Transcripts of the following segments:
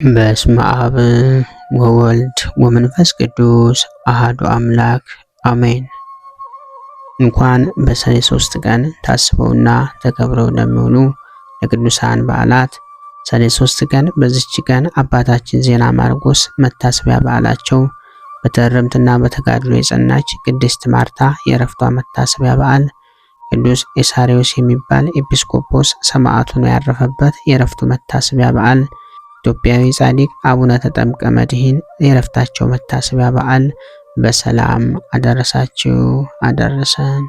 በስመ አብ ወወልድ ወመንፈስ ቅዱስ አሐዱ አምላክ አሜን። እንኳን በሰኔ 3 ቀን ታስበውና ተከብረው ለሚውሉ ለቅዱሳን በዓላት ሰኔ 3 ቀን በዚች ቀን አባታችን ዜና ማርቆስ መታሰቢያ በዓላቸው፣ በትሕርምትና በተጋድሎ የጸናች ቅድስት ማርታ የዕረፍቷ መታሰቢያ በዓል፣ ቅዱስ ኢሳርዮስ የሚባል ኤጲስቆጶስ ሰማዕቱ ነው ያረፈበት የዕረፍቱ መታሰቢያ በዓል፣ ኢትዮጵያዊ ጻድቅ አቡነ ተጠምቀ መድኅን የዕረፍታቸው መታሰቢያ በዓል። በሰላም አደረሳችሁ አደረሰን።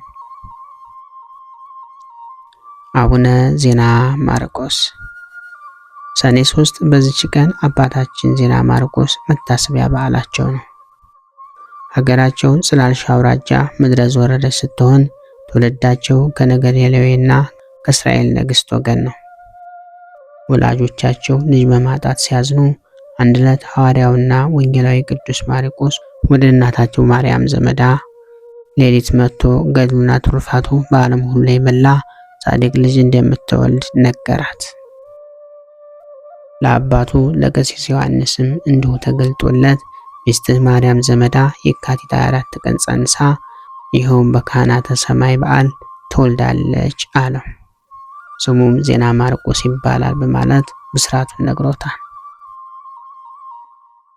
አቡነ ዜና ማርቆስ ሰኔ 3 በዚች ቀን አባታችን ዜና ማርቆስ መታሰቢያ በዓላቸው ነው። ሀገራቸው ጽላልሻ አውራጃ ምድረ ዘወረደች ስትሆን ትውልዳቸው ከነገደ ሌዊና ከእስራኤል ነገሥት ወገን ነው። ወላጆቻቸው ልጅ በማጣት ሲያዝኑ አንድ ዕለት ሐዋርያውና ወንጌላዊ ቅዱስ ማርቆስ ወደ እናታቸው ማርያም ዘመዳ ሌሊት መጥቶ ገድሉና ትሩፋቱ በዓለም ሁሉ የመላ ጻድቅ ልጅ እንደምትወልድ ነገራት። ለአባቱ ለቀሲስ ዮሐንስም እንዲሁ ተገልጦለት ሚስትህ ማርያም ዘመዳ የካቲት 24 ቀን ጸንሳ ይኸውም በካህናተ ሰማይ በዓል ትወልዳለች አለው። ስሙም ዜና ማርቆስ ይባላል በማለት ብስራቱን ነግሮታል።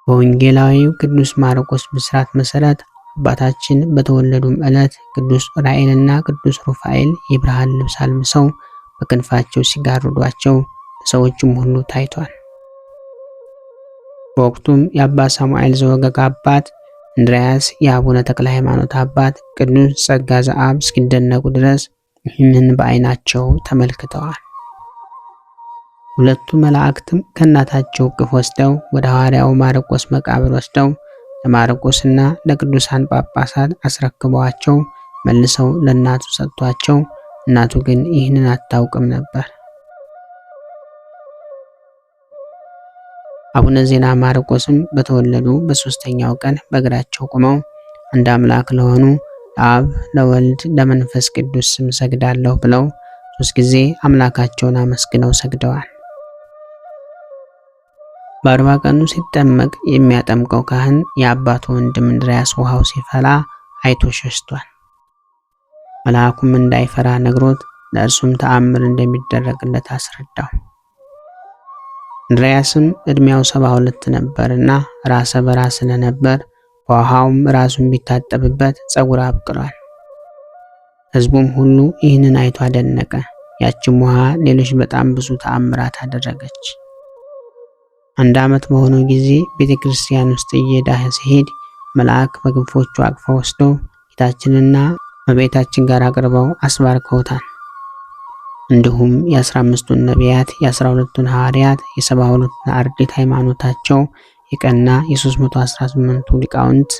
በወንጌላዊው ቅዱስ ማርቆስ ብስራት መሰረት አባታችን በተወለዱም ዕለት ቅዱስ ዑራኤልና ቅዱስ ሩፋኤል የብርሃን ልብስ አልብሰው በክንፋቸው ሲጋርዷቸው ለሰዎችም ሁሉ ታይቷል። በወቅቱም የአባ ሳሙኤል ዘወገግ አባት እንድርያስ የአቡነ ተክለ ሃይማኖት አባት ቅዱስ ጸጋ ዘአብ እስኪደነቁ ድረስ ይህንን በዓይናቸው ተመልክተዋል። ሁለቱ መላእክትም ከእናታቸው እቅፍ ወስደው ወደ ሐዋርያው ማርቆስ መቃብር ወስደው ለማርቆስና ለቅዱሳን ጳጳሳት አስረክበዋቸው መልሰው ለእናቱ ሰጥቷቸው፣ እናቱ ግን ይህንን አታውቅም ነበር። አቡነ ዜና ማርቆስም በተወለዱ በሦስተኛው ቀን በእግራቸው ቆመው አንድ አምላክ ለሆኑ ለአብ ለወልድ ለመንፈስ ቅዱስ ስም ሰግዳለሁ ብለው 3 ጊዜ አምላካቸውን አመስግነው ሰግደዋል። በ40 ቀኑ ሲጠመቅ የሚያጠምቀው ካህን የአባቱ ወንድም እንድርያስ ውሃው ሲፈላ አይቶ ሸሽቷል። መልአኩም እንዳይፈራ ነግሮት ለእርሱም ተአምር እንደሚደረግለት አስረዳው። እንድርያስም ዕድሜው 72 ነበርና ራሰ በራ ስለነበር በውሃውም ራሱን ቢታጠብበት ፀጉር አብቅሏል። ሕዝቡም ሁሉ ይህንን አይቶ አደነቀ። ያችም ውሃ ሌሎች በጣም ብዙ ተአምራት አደረገች። 1 ዓመት በሆነው ጊዜ ቤተ ክርስቲያን ውስጥ እየዳኸ ሲሄድ መልአክ በክንፎቹ አቅፈው ወስዶ ጌታችንና እመቤታችን ጋር አቅርበው አስባርከውታል። እንዲሁም የ15ቱን ነቢያት፣ የ12ቱን ሐዋርያት፣ የ72ቱን አርድእት ሃይማኖታቸው የቀና የ318ቱ ሊቃውንት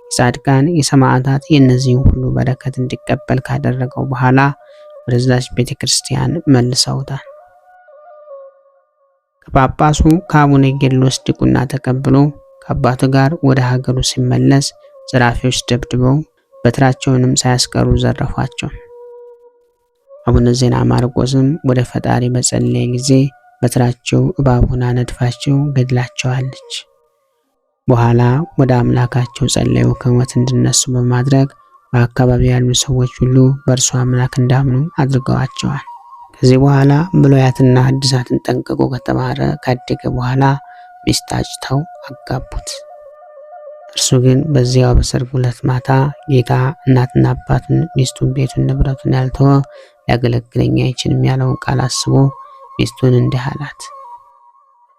የጻድቃን የሰማዕታት የእነዚህን ሁሉ በረከት እንዲቀበል ካደረገው በኋላ ወደዛች ቤተ ክርስቲያን መልሰውታል። ከጳጳሱ ከአቡነ ጌርሎስ ዲቁና ተቀብሎ ከአባቱ ጋር ወደ ሀገሩ ሲመለስ ዘራፊዎች ደብድበው በትራቸውንም ሳያስቀሩ ዘረፏቸው። አቡነ ዜና ማርቆስም ወደ ፈጣሪ በጸለየ ጊዜ በትራቸው እባብ ሆና ነድፋቸው ገድላቸዋለች። በኋላ ወደ አምላካቸው ጸለዩ ከሞት እንዲነሱ በማድረግ በአካባቢው ያሉ ሰዎች ሁሉ በእርሱ አምላክ እንዳምኑ አድርገዋቸዋል። ከዚህ በኋላ ብሉያትና ሐዲሳትን ጠንቅቆ ከተማረ ካደገ በኋላ ሚስት አጭተው አጋቡት። እርሱ ግን በዚያው በሰርጉ ዕለት ማታ ጌታ እናትና አባቱን፣ ሚስቱን፣ ቤቱን፣ ንብረቱን ያልተወ ሊያገለግለኝ አይችልም ያለውን ቃል አስቦ ሚስቱን እንዲህ አላት፣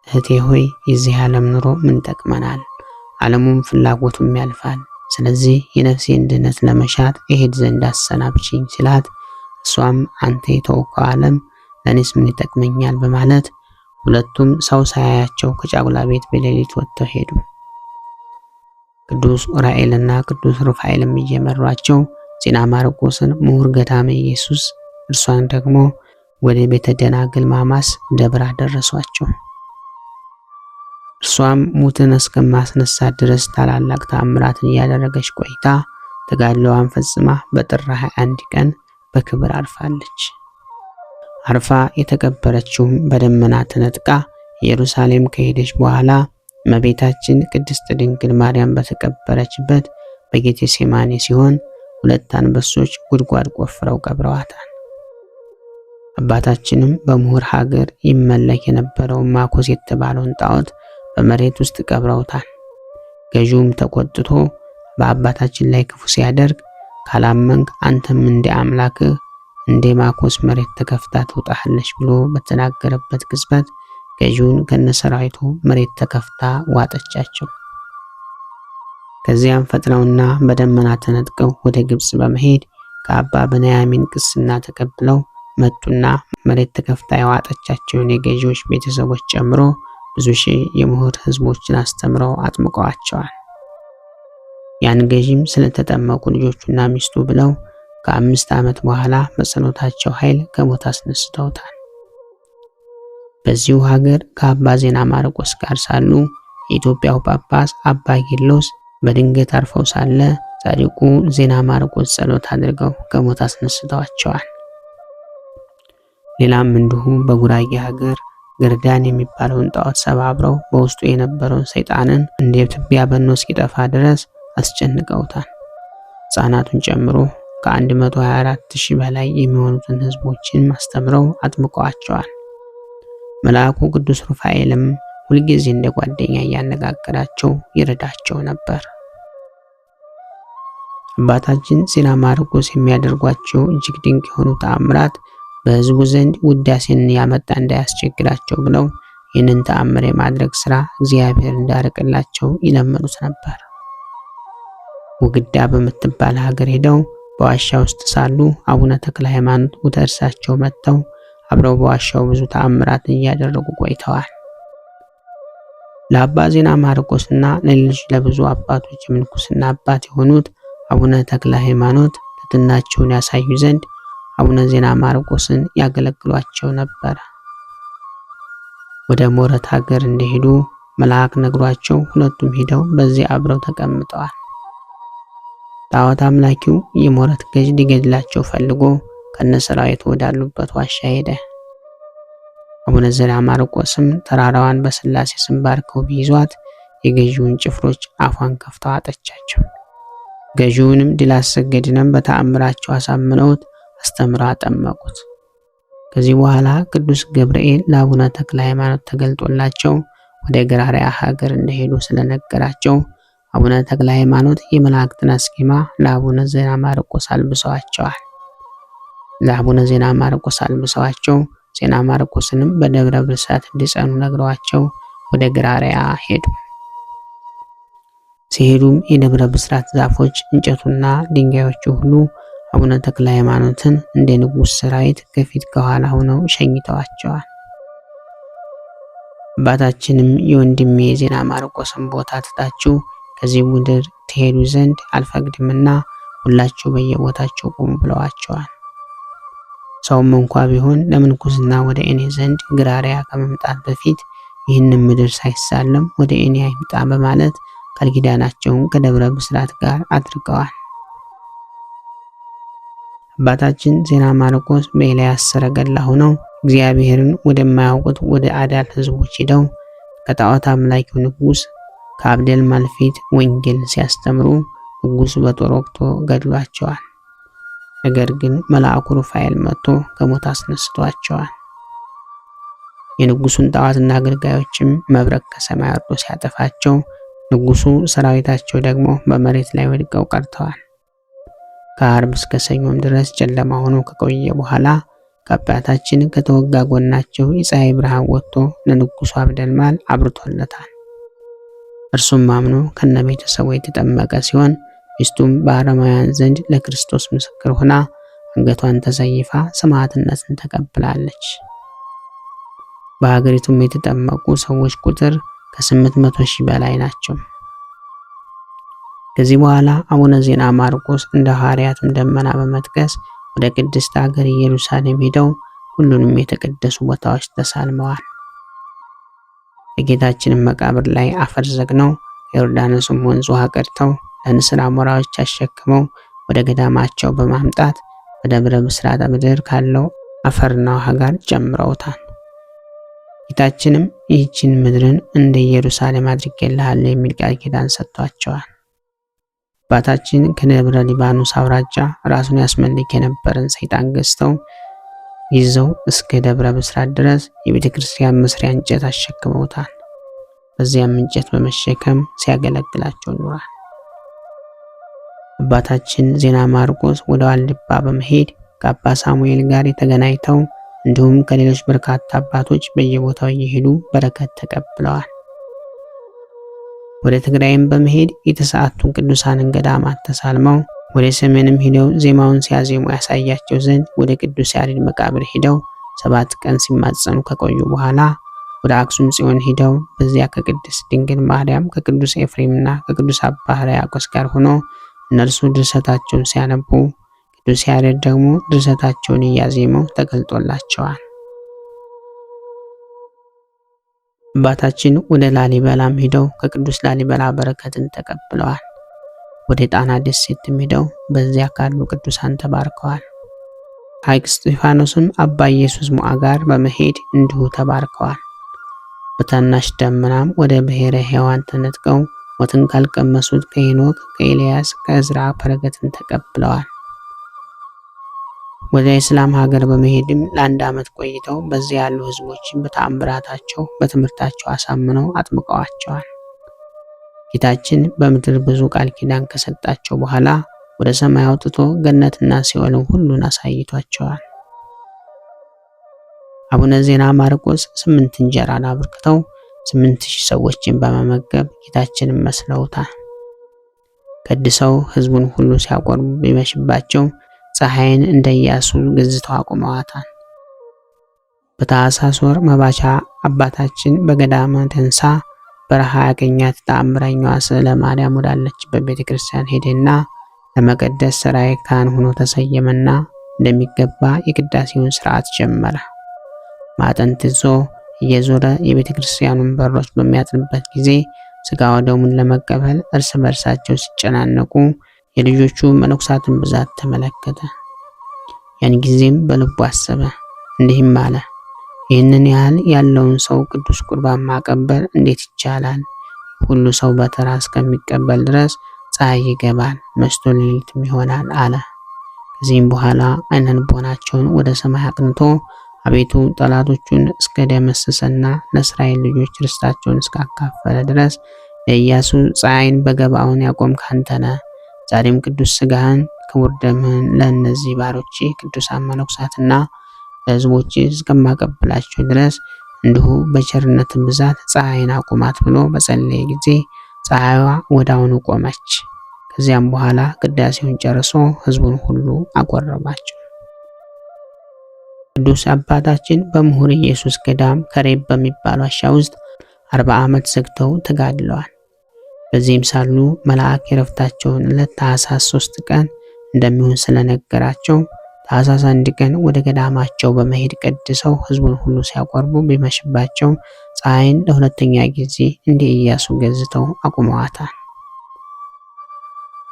እህቴ ሆይ የዚህ ዓለም ኑሮ ምን ጠቅመናል? ዓለሙም ፍላጎቱም ያልፋል። ስለዚህ የነፍሴን ድህነት ለመሻት እሄድ ዘንድ አሰናብችኝ ሲላት፣ እሷም አንተ የተወከው ዓለም ለእኔስ ምን ይጠቅመኛል በማለት ሁለቱም ሰው ሳያያቸው ከጫጉላ ቤት በሌሊት ወጥተው ሄዱ። ቅዱስ ዑራኤልና ቅዱስ ሩፋኤልም እየመሯቸው ዜና ማርቆስን ምሁር ገዳመ ኢየሱስ፣ እርሷን ደግሞ ወደ ቤተ ደናግል ማማስ ደብር አደረሷቸው። እርሷም ሙትን እስከማስነሳት ድረስ ታላላቅ ተአምራትን እያደረገች ቆይታ ተጋድሎዋን ፈጽማ በጥር 21 ቀን በክብር አርፋለች። አርፋ የተቀበረችውም በደመና ተነጥቃ ኢየሩሳሌም ከሄደች በኋላ እመቤታችን ቅድስት ድንግል ማርያም በተቀበረችበት በጌቴሴማኒ ሲሆን 2 አንበሶች ጉድጓድ ቆፍረው ቀብረዋታል። አባታችንም በምሁር ሀገር ይመለክ የነበረውን ማኮስ የተባለውን ጣዖት በመሬት ውስጥ ቀብረውታል። ገዢውም ተቆጥቶ በአባታችን ላይ ክፉ ሲያደርግ ካላመንክ አንተም እንደ አምላክህ እንደ ማኮስ መሬት ተከፍታ ትውጣለች ብሎ በተናገረበት ቅጽበት ገዢውን ከነሰራዊቱ መሬት ተከፍታ ዋጠቻቸው። ከዚያም ፈጥነውና በደመና ተነጥቀው ወደ ግብጽ በመሄድ ከአባ በንያሚን ቅስና ተቀብለው መጡና መሬት ተከፍታ የዋጠቻቸውን የገዢዎች ቤተሰቦች ጨምሮ ብዙ ሺህ የምሁር ህዝቦችን አስተምረው አጥምቀዋቸዋል። ያን ገዢም ስለተጠመቁ ልጆቹና ሚስቱ ብለው ከ5 ዓመት በኋላ በጸሎታቸው ኃይል ከሞት አስነስተውታል። በዚሁ ሀገር ከአባ ዜና ማርቆስ ጋር ሳሉ የኢትዮጵያው ጳጳስ አባ ጌሎስ በድንገት አርፈው ሳለ ጻድቁ ዜና ማርቆስ ጸሎት አድርገው ከሞት አስነስተዋቸዋል። ሌላም እንዲሁ በጉራጌ ሀገር ግርዳን የሚባለውን ጣዖት ሰባብረው በውስጡ የነበረውን ሰይጣንን እንደ ትቢያ በኖ እስኪጠፋ ድረስ አስጨንቀውታል። ሕፃናቱን ጨምሮ ከ124,000 በላይ የሚሆኑትን ህዝቦችን አስተምረው አጥምቀዋቸዋል። መልአኩ ቅዱስ ሩፋኤልም ሁልጊዜ እንደ ጓደኛ እያነጋገራቸው ይረዳቸው ነበር። አባታችን ዜና ማርቆስ የሚያደርጓቸው እጅግ ድንቅ የሆኑ ተአምራት በህዝቡ ዘንድ ውዳሴን ያመጣ እንዳያስቸግራቸው ብለው ይህንን ተአምር የማድረግ ስራ እግዚአብሔር እንዳያርቅላቸው ይለምኑት ነበር። ውግዳ በምትባል ሀገር ሄደው በዋሻ ውስጥ ሳሉ አቡነ ተክለ ሃይማኖት ወደ እርሳቸው መጥተው አብረው በዋሻው ብዙ ተአምራትን እያደረጉ ቆይተዋል። ለአባ ዜና ማርቆስና ለሌሎች ለብዙ አባቶች የምንኩስና አባት የሆኑት አቡነ ተክለ ሃይማኖት ትሕትናቸውን ያሳዩ ዘንድ አቡነ ዜና ማርቆስን ያገለግሏቸው ነበር። ወደ ሞረት ሀገር እንደሄዱ መልአክ ነግሯቸው ሁለቱም ሄደው በዚህ አብረው ተቀምጠዋል። ጣዖት አምላኪው የሞረት ገዥ ሊገድላቸው ፈልጎ ከነሰራዊቱ ወዳሉበት ዋሻ ሄደ። አቡነ ዜና ማርቆስም ተራራዋን በስላሴ ስም ባርከው ቢይዟት የገዢውን ጭፍሮች አፏን ከፍተው አጠቻቸው። ገዢውንም ድል አሰገድንም በተአምራቸው አሳምነውት አስተምረው አጠመቁት። ከዚህ በኋላ ቅዱስ ገብርኤል ለአቡነ ተክለ ሃይማኖት ተገልጦላቸው ወደ ገራሪያ ሀገር እንደሄዱ ስለነገራቸው አቡነ ተክለ ሃይማኖት የመላእክትን አስኬማ ለአቡነ ዜና ማርቆስ አልብሰዋቸዋል። ለአቡነ ዜና ማርቆስ አልብሰዋቸው ዜና ማርቆስንም በደብረ ብስራት እንዲጸኑ ነግረዋቸው ወደ ገራሪያ ሄዱ። ሲሄዱም የደብረ ብስራት ዛፎች፣ እንጨቱና ድንጋዮቹ ሁሉ አቡነ ተክለ ሃይማኖትን እንደ ንጉሥ ሰራዊት ከፊት ከኋላ ሆነው ሸኝተዋቸዋል። አባታችንም የወንድሜ የዜና ማርቆስን ቦታ ትታችሁ ከዚህ ምድር ትሄዱ ዘንድ አልፈቅድምና ሁላችሁ በየቦታቸው ቆሙ ብለዋቸዋል። ሰውም እንኳ ቢሆን ለምንኩስና ወደ እኔ ዘንድ ገራሪያ ከመምጣት በፊት ይህንን ምድር ሳይሳለም ወደ እኔ አይምጣ በማለት ቃል ኪዳናቸውን ከደብረ ብስራት ጋር አድርገዋል። አባታችን ዜና ማርቆስ በኤልያስ ሰረገላ ሆነው እግዚአብሔርን ወደማያውቁት ወደ አዳል ህዝቦች ሄደው ከጣዖት አምላኪው ንጉሥ ከአብደል ማልፊት ወንጌል ሲያስተምሩ ንጉሡ በጦር ወቅቶ ገድሏቸዋል። ነገር ግን መልአኩ ሩፋኤል መጥቶ ከሞት አስነስቷቸዋል። የንጉሡን ጣዖትና አገልጋዮችም መብረቅ ከሰማይ ወርዶ ሲያጠፋቸው ንጉሡ ሰራዊታቸው ደግሞ በመሬት ላይ ወድቀው ቀርተዋል። ከአርብ እስከ ሰኞም ድረስ ጨለማ ሆኖ ከቆየ በኋላ ከአባታችን ከተወጋ ጎናቸው የፀሐይ ብርሃን ወጥቶ ለንጉሡ አብደልማል አብርቶለታል። እርሱም አምኖ ከነቤተሰቡ የተጠመቀ ሲሆን ሚስቱም በአረማውያን ዘንድ ለክርስቶስ ምስክር ሆና አንገቷን ተሰይፋ ሰማዕትነትን ተቀብላለች። በሀገሪቱም የተጠመቁ ሰዎች ቁጥር ከ800,000 በላይ ናቸው። ከዚህ በኋላ አቡነ ዜና ማርቆስ እንደ ሐዋርያቱም ደመና በመጥቀስ ወደ ቅድስት ሀገር ኢየሩሳሌም ሄደው ሁሉንም የተቀደሱ ቦታዎች ተሳልመዋል። የጌታችንን መቃብር ላይ አፈር ዘግነው የዮርዳኖስም ወንዝ ውሃ ቀድተው ለንስር አሞራዎች አሸክመው ወደ ገዳማቸው በማምጣት በደብረ ብስራት ምድር ካለው አፈርና ውሃ ጋር ጨምረውታል። ጌታችንም ይህችን ምድርን እንደ ኢየሩሳሌም አድርጌልሃለሁ የሚል ቃል ኪዳን ሰጥቷቸዋል። አባታችን ከደብረ ሊባኖስ አውራጃ ራሱን ያስመልክ የነበረን ሰይጣን ገዝተው ይዘው እስከ ደብረ ብስራት ድረስ የቤተ ክርስቲያን መስሪያ እንጨት አሸክመውታል። በዚያም እንጨት በመሸከም ሲያገለግላቸው ኖሯል። አባታችን ዜና ማርቆስ ወደ ዋልድባ በመሄድ ከአባ ሳሙኤል ጋር የተገናኝተው እንዲሁም ከሌሎች በርካታ አባቶች በየቦታው እየሄዱ በረከት ተቀብለዋል። ወደ ትግራይም በመሄድ የተሰዓቱን ቅዱሳንን ገዳማት ተሳልመው ወደ ሰሜንም ሄደው ዜማውን ሲያዜሙ ያሳያቸው ዘንድ ወደ ቅዱስ ያሬድ መቃብር ሄደው 7 ቀን ሲማጸኑ ከቆዩ በኋላ ወደ አክሱም ጽዮን ሄደው በዚያ ከቅድስት ድንግል ማርያም ከቅዱስ ኤፍሬምና ከቅዱስ አባ ሕርያቆስ ጋር ሆኖ እነርሱ ድርሰታቸውን ሲያነቡ ቅዱስ ያሬድ ደግሞ ድርሰታቸውን እያዜመው ተገልጦላቸዋል። አባታችን ወደ ላሊበላም ሄደው ከቅዱስ ላሊበላ በረከትን ተቀብለዋል። ወደ ጣና ደሴትም ሄደው በዚያ ካሉ ቅዱሳን ተባርከዋል። ሐይቅ እስጢፋኖስም አባ ኢየሱስ ሞዐ ጋር በመሄድ እንዲሁ ተባርከዋል። በታናሽ ደመናም ወደ ብሔረ ሕያዋን ተነጥቀው ሞትን ካልቀመሱት ከሄኖክ፣ ከኤልያስ፣ ከዕዝራ በረከትን ተቀብለዋል። ወደ እስላም ሀገር በመሄድም ለ1 ዓመት ቆይተው በዚያ ያሉ ሕዝቦችን በተአምራታቸው በትምህርታቸው አሳምነው አጥምቀዋቸዋል። ጌታችን በምድር ብዙ ቃል ኪዳን ከሰጣቸው በኋላ ወደ ሰማይ አውጥቶ ገነትና ሲኦልን ሁሉን አሳይቷቸዋል። አቡነ ዜና ማርቆስ 8 እንጀራን አብርክተው 8000 ሰዎችን በመመገብ ጌታችንን መስለውታል። ቀድሰው ሕዝቡን ሁሉ ሲያቆርቡ ቢመሽባቸው ፀሐይን እንደ ኢያሱ ገዝተው አቁመዋታል። በታኅሳስ ወር መባቻ አባታችን በገዳመ ደንሳ በረሃ ያገኛት ተአምረኛዋ ስዕለ ማርያም ወዳለችበት ቤተክርስቲያን ሄደና ለመቀደስ ሥራዬ ካህን ሆኖ ተሰየመና እንደሚገባ የቅዳሴውን ሥርዓት ጀመረ። ማጠንት ይዞ እየዞረ የቤተክርስቲያኑን በሮች በሚያጥንበት ጊዜ ሥጋ ወደሙን ለመቀበል እርስ በርሳቸው ሲጨናነቁ የልጆቹ መነኮሳትን ብዛት ተመለከተ። ያን ጊዜም በልቡ አሰበ፣ እንዲህም አለ፣ ይህንን ያህል ያለውን ሰው ቅዱስ ቁርባን ማቀበል እንዴት ይቻላል? ሁሉ ሰው በተራ እስከሚቀበል ድረስ ፀሐይ ይገባል፣ መሽቶ ሌሊትም ይሆናል አለ። ከዚህም በኋላ ዓይነ ልቦናቸውን ወደ ሰማይ አቅንቶ አቤቱ ጠላቶቹን እስከ ደመሰሰና ለእስራኤል ልጆች ርስታቸውን እስካካፈለ ድረስ ለኢያሱ ፀሐይን በገባዖን ያቆምክ አንተ ነህ። ዛሬም ቅዱስ ሥጋህን ክቡር ደምህን ለእነዚህ ባሮች ቅዱሳን መነኮሳትና ለሕዝቦች እስከማቀብላቸው ድረስ እንዲሁ በቸርነትን ብዛት ፀሐይን አቁማት ብሎ በጸለየ ጊዜ ፀሐይዋ ወዲያውኑ ቆመች። ከዚያም በኋላ ቅዳሴውን ጨርሶ ሕዝቡን ሁሉ አቆረባቸው። ቅዱስ አባታችን በምሁር ኢየሱስ ገዳም ከሬብ በሚባል ዋሻ ውስጥ 40 ዓመት ዘግተው ተጋድለዋል። በዚህም ሳሉ መልአክ የረፍታቸውን ዕለት ታኅሳስ 3 ቀን እንደሚሆን ስለነገራቸው ታኅሳስ 1 ቀን ወደ ገዳማቸው በመሄድ ቀድሰው ሕዝቡን ሁሉ ሲያቆርቡ ቢመሽባቸው ፀሐይን ለሁለተኛ ጊዜ እንደ ኢያሱ ገዝተው አቁመዋታል።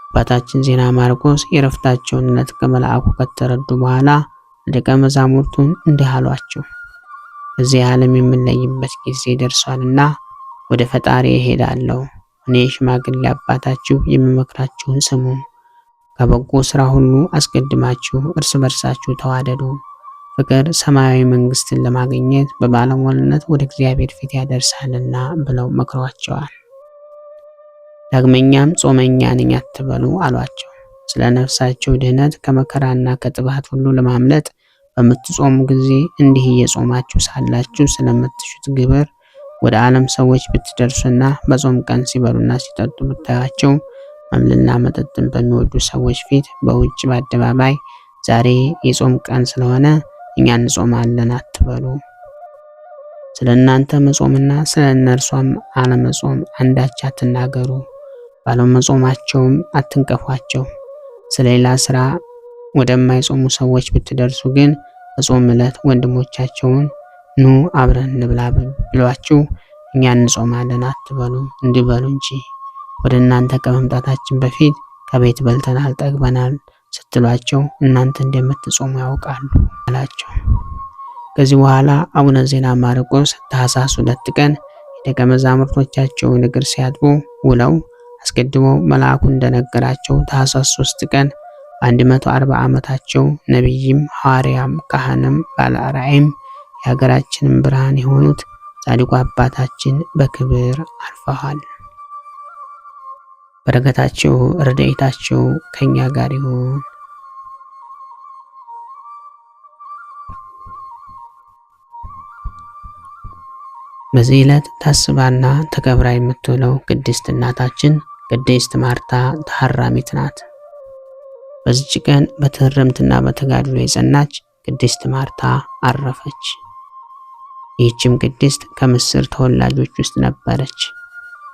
አባታችን ዜና ማርቆስ የረፍታቸውን ዕለት ከመልአኩ ከተረዱ በኋላ ደቀ መዛሙርቱን እንዲህ አሏቸው፣ በዚህ ዓለም የምንለይበት ጊዜ ደርሷልና ወደ ፈጣሪ እሄዳለሁ። እኔ ሽማግሌ አባታችሁ የምመክራችሁን ስሙ። ከበጎ ሥራ ሁሉ አስቀድማችሁ እርስ በርሳችሁ ተዋደዱ። ፍቅር ሰማያዊ መንግሥትን ለማግኘት በባለሟልነት ወደ እግዚአብሔር ፊት ያደርሳልና ብለው መክሯቸዋል። ዳግመኛም ጾመኛ ነኝ አትበሉ አሏቸው። ስለ ነፍሳቸው ድህነት ከመከራና ከጥፋት ሁሉ ለማምለጥ በምትጾሙ ጊዜ እንዲህ እየጾማችሁ ሳላችሁ ስለምትሹት ግብር ወደ ዓለም ሰዎች ብትደርሱና በጾም ቀን ሲበሉና ሲጠጡ ብታያቸው መብልና መጠጥን በሚወዱ ሰዎች ፊት በውጭ በአደባባይ ዛሬ የጾም ቀን ስለሆነ እኛ እንጾማለን አትበሉ። ስለ እናንተ መጾምና ስለ እነርሷም አለመጾም አንዳች አትናገሩ። ባለመጾማቸውም አትንቀፏቸው። ስለሌላ ስራ ወደማይጾሙ ሰዎች ብትደርሱ ግን በጾም ዕለት ወንድሞቻቸውን ኑ አብረን እንብላ ብሏችሁ እኛ እንጾማለን አትበሉ፣ እንዲበሉ እንጂ ወደ እናንተ ከመምጣታችን በፊት ከቤት በልተናል ጠግበናል ስትሏቸው እናንተ እንደምትጾሙ ያውቃሉ አላቸው። ከዚህ በኋላ አቡነ ዜና ማርቆስ ታኅሳስ 2 ቀን የደቀ መዛሙርቶቻቸውን እግር ሲያጥቡ ውለው አስቀድመው መልአኩ እንደነገራቸው ታኅሳስ 3 ቀን በ140 ዓመታቸው ነቢይም ሐዋርያም ካህንም ባለ ራእይም የሀገራችንን ብርሃን የሆኑት ጻድቁ አባታችን በክብር አርፈዋል። በረከታቸው ረድኤታቸው ከኛ ጋር ይሁን። በዚህ ዕለት ታስባና ተከብራ የምትውለው ቅድስት እናታችን ቅድስት ማርታ ተሐራሚት ናት። በዚች ቀን በትሕርምትና በተጋድሎ የጸናች ቅድስት ማርታ አረፈች። ይህችም ቅድስት ከምስር ተወላጆች ውስጥ ነበረች።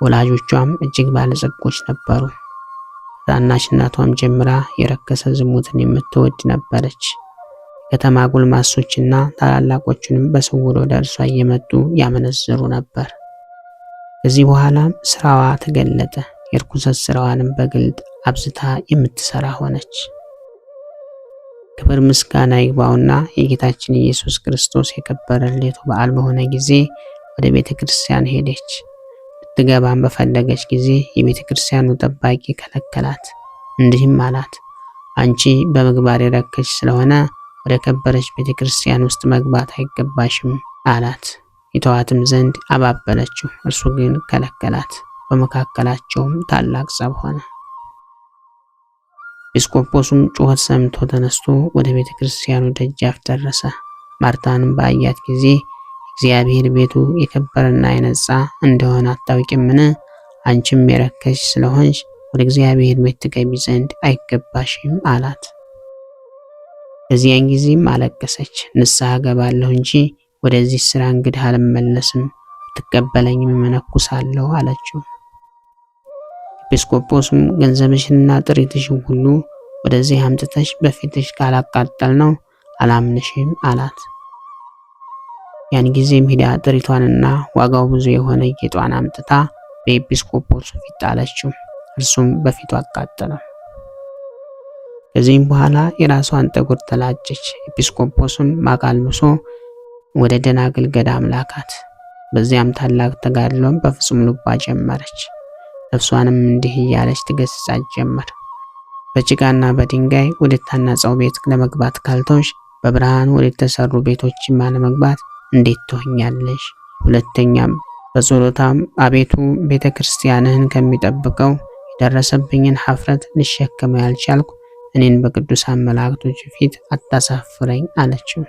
ወላጆቿም እጅግ ባለጸጎች ነበሩ። ታናሽነቷም ጀምራ የረከሰ ዝሙትን የምትወድ ነበረች። ከተማ ጎልማሶችና ታላላቆቹንም በስውር ወደ እርሷ እየመጡ ያመነዝሩ ነበር። ከዚህ በኋላም ስራዋ ተገለጠ። የርኩሰት ስራዋንም በግልጥ አብዝታ የምትሰራ ሆነች። ክብር ምስጋና ይግባውና የጌታችን ኢየሱስ ክርስቶስ የከበረ ልደቱ በዓል በሆነ ጊዜ ወደ ቤተ ክርስቲያን ሄደች። ልትገባም በፈለገች ጊዜ የቤተ ክርስቲያኑ ጠባቂ ከለከላት። እንዲህም አላት፣ አንቺ በምግባር የረከች ስለሆነ ወደ ከበረች ቤተ ክርስቲያን ውስጥ መግባት አይገባሽም አላት። ይተዋትም ዘንድ አባበለችው፣ እርሱ ግን ከለከላት። በመካከላቸውም ታላቅ ጸብ ሆነ። ኤጲስቆጶሱም ጩኸት ሰምቶ ተነስቶ ወደ ቤተ ክርስቲያኑ ደጃፍ ደረሰ። ማርታንም ባያት ጊዜ እግዚአብሔር ቤቱ የከበረና የነጻ እንደሆነ አታውቂምን? አንቺም የረከሽ ስለሆንሽ ወደ እግዚአብሔር ቤት ትገቢ ዘንድ አይገባሽም አላት። በዚያን ጊዜም አለቀሰች። ንስሐ ገባለሁ እንጂ ወደዚህ ስራ እንግዲህ አልመለስም፣ ብትቀበለኝም እመነኩሳለሁ አለችው። ኤጲስቆጶስም ገንዘብሽንና ጥሪትሽን ሁሉ ወደዚህ አምጥተሽ በፊትሽ ካላቃጠል ነው አላምንሽም አላት። ያን ጊዜም ሂዳ ጥሪቷንና ዋጋው ብዙ የሆነ ጌጧን አምጥታ በኤጲስቆጶሱ ፊት ጣለችው። እርሱም በፊቱ አቃጠለው። ከዚህም በኋላ የራሷን ጠጉር ተላጨች። ኤጲስቆጶሱም ማቅ አልብሶ ወደ ደናግል ገዳም ላካት። በዚያም ታላቅ ተጋድሎም በፍጹም ልቧ ጀመረች። ነፍሷንም እንዲህ እያለች ትገስጻት ጀመር። በጭቃና በድንጋይ ወደ ታነጸው ቤት ለመግባት ካልተውሽ በብርሃን ወደ ተሰሩ ቤቶችማ ለመግባት እንዴት ትሆኛለሽ? ሁለተኛም በጸሎታም አቤቱ ቤተ ክርስቲያንህን ከሚጠብቀው የደረሰብኝን ኀፍረት ልሸከመው ያልቻልኩ እኔን በቅዱሳን መላእክቶች ፊት አታሳፍረኝ አለችው።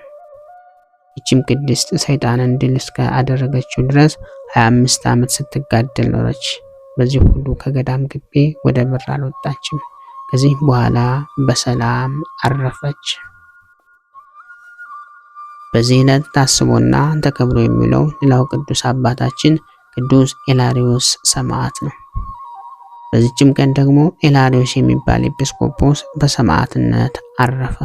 ይህችም ቅድስት ሰይጣንን ድል እስከ አደረገችው ድረስ 25 ዓመት ስትጋደል ኖረች። በዚህ ሁሉ ከገዳም ግቢ ወደ በር አልወጣችም። ከዚህ በኋላ በሰላም አረፈች። በዚህ ዕለት ታስቦና ተከብሮ የሚውለው ሌላው ቅዱስ አባታችን ቅዱስ ኤላሪዮስ ሰማዕት ነው። በዚህችም ቀን ደግሞ ኤላሪዮስ የሚባል ኤጲስቆጶስ በሰማዕትነት አረፈ።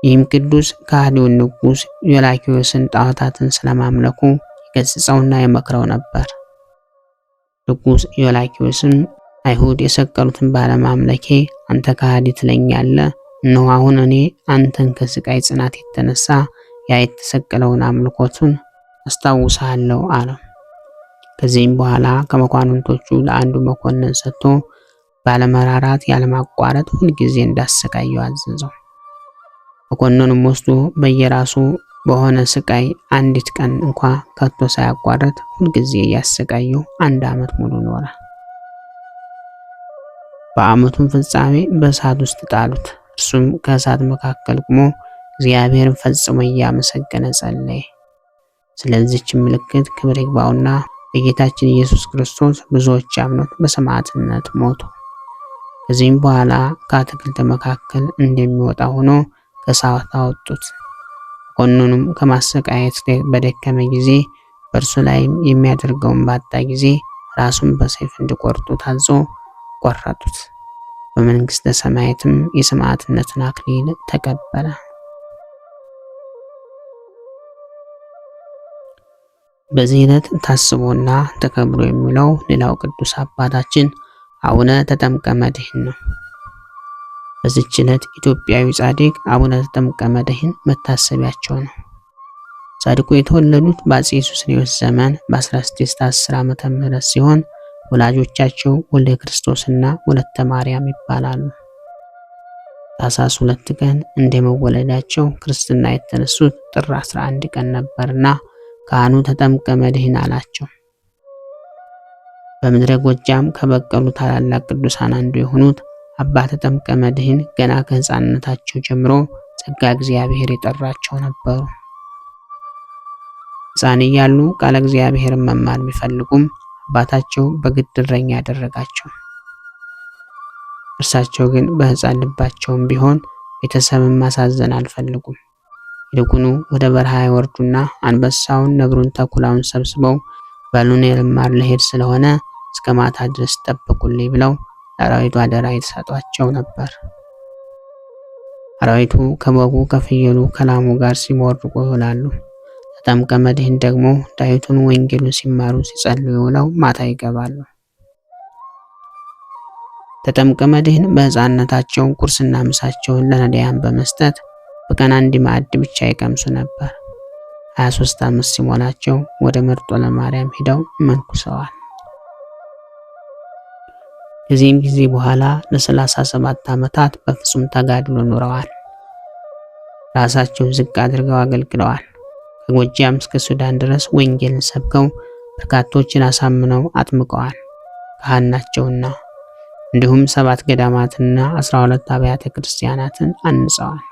ይህም ቅዱስ ከሃዲውን ንጉሥ ዮላኪዮስን ጣዖታትን ስለማምለኩ ይገሥጸውና ይመክረው ነበር። ንጉሥ ዮላኪዮስም አይሁድ የሰቀሉትን ባለማምለኬ አንተ ከሃዲ ትለኛለህ? እነሆ አሁን እኔ አንተን ከስቃይ ጽናት የተነሳ ያ የተሰቀለውን አምልኮቱን አስታውሳለሁ አለው። ከዚህም በኋላ ከመኳንንቶቹ ለአንዱ መኮንን ሰጥቶ ባለመራራት ያለማቋረጥ ሁልጊዜ እንዳሰቃየው አዘዘው። መኮንኑም ወስዶ በየራሱ በሆነ ስቃይ አንዲት ቀን እንኳ ከቶ ሳያቋረጥ ሁልጊዜ እያሰቃየው 1 ዓመት ሙሉ ኖረ። በዓመቱም ፍጻሜ በእሳት ውስጥ ጣሉት። እርሱም ከእሳት መካከል ቆሞ እግዚአብሔርን ፈጽሞ እያመሰገነ ጸለየ። ስለዚህች ምልክት ክብር ይግባውና በጌታችን ኢየሱስ ክርስቶስ ብዙዎች አምነው በሰማዕትነት ሞቱ። ከዚህም በኋላ ከአትክልት መካከል እንደሚወጣ ሆኖ ከእሳት አወጡት። መኮንኑም ከማሰቃየት በደከመ ጊዜ በእርሱ ላይም የሚያደርገውን ባጣ ጊዜ ራሱን በሰይፍ እንዲቆርጡ ታዞ ቆረጡት። በመንግስተ ሰማያትም የሰማዕትነትን አክሊል ተቀበለ። በዚህ ዕለት ታስቦና ተከብሮ የሚውለው ሌላው ቅዱስ አባታችን አቡነ ተጠምቀ መድኅን ነው። በዚህች ዕለት ኢትዮጵያዊ ጻድቅ አቡነ ተጠምቀ መድኅን መታሰቢያቸው ነው። ጻድቁ የተወለዱት በአፄ ሱስንዮስ ዘመን በ1610 ዓመተ ምህረት ሲሆን ወላጆቻቸው ወልደ ክርስቶስና ወለተ ማርያም ይባላሉ። ታኅሳስ 2 ቀን እንደመወለዳቸው ክርስትና የተነሱት ጥር 11 ቀን ነበርና ካህኑ ተጠምቀ መድኅን አላቸው። በምድረ ጎጃም ከበቀሉ ታላላቅ ቅዱሳን አንዱ የሆኑት አባ ተጠምቀ መድኅን ገና ከሕፃንነታቸው ጀምሮ ጸጋ እግዚአብሔር የጠራቸው ነበሩ። ሕፃን እያሉ ቃለ እግዚአብሔርን መማር ቢፈልጉም አባታቸው በግድ እረኛ ያደረጋቸው። እርሳቸው ግን በሕፃን ልባቸውም ቢሆን ቤተሰብን ማሳዘን አልፈልጉም። ይልቁኑ ወደ በረሃ ይወርዱና አንበሳውን፣ ነብሩን፣ ተኩላውን ሰብስበው በሉን ልማር ልሄድ ስለሆነ እስከ ማታ ድረስ ጠብቁልኝ ብለው ለአራዊቱ አደራ የተሰጧቸው ነበር። አራዊቱ ከበጉ፣ ከፍየሉ፣ ከላሙ ጋር ሲሞርቁ ይውላሉ። ተጠምቀ መድኅን ደግሞ ዳዊቱን፣ ወንጌሉን ሲማሩ ሲጸልዩ ውለው ማታ ይገባሉ። ተጠምቀ መድኅን በሕፃንነታቸው ቁርስና ምሳቸውን ለነዳያን በመስጠት በቀን 1 ማዕድ ብቻ ይቀምሱ ነበር። 23 ዓመት ሲሞላቸው ወደ መርጦ ለማርያም ሄደው መንኩሰዋል። ከዚህም ጊዜ በኋላ ለ37 ዓመታት በፍጹም ተጋድሎ ኖረዋል። ራሳቸው ዝቅ አድርገው አገልግለዋል። ከጎጃም እስከ ሱዳን ድረስ ወንጌልን ሰብከው በርካቶችን አሳምነው አጥምቀዋል። ካህን ናቸውና። እንዲሁም 7 ገዳማትና 12 አብያተ ክርስቲያናትን አንጸዋል።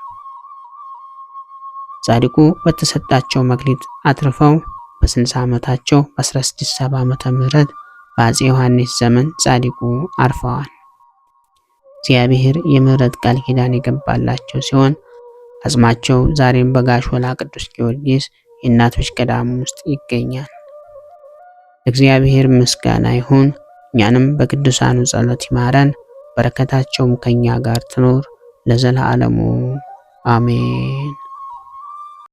ጻድቁ በተሰጣቸው መክሊት አትርፈው በ60 ዓመታቸው በ1670 ዓመተ ምህረት በአፄ ዮሐንስ ዘመን ጻድቁ አርፈዋል። እግዚአብሔር የምህረት ቃል ኪዳን የገባላቸው ሲሆን አጽማቸው ዛሬም በጋሾላ ቅዱስ ጊዮርጊስ የእናቶች ገዳም ውስጥ ይገኛል። እግዚአብሔር ምስጋና ይሁን። እኛንም በቅዱሳኑ ጸሎት ይማረን፣ በረከታቸውም ከኛ ጋር ትኖር ለዘላለሙ አሜን።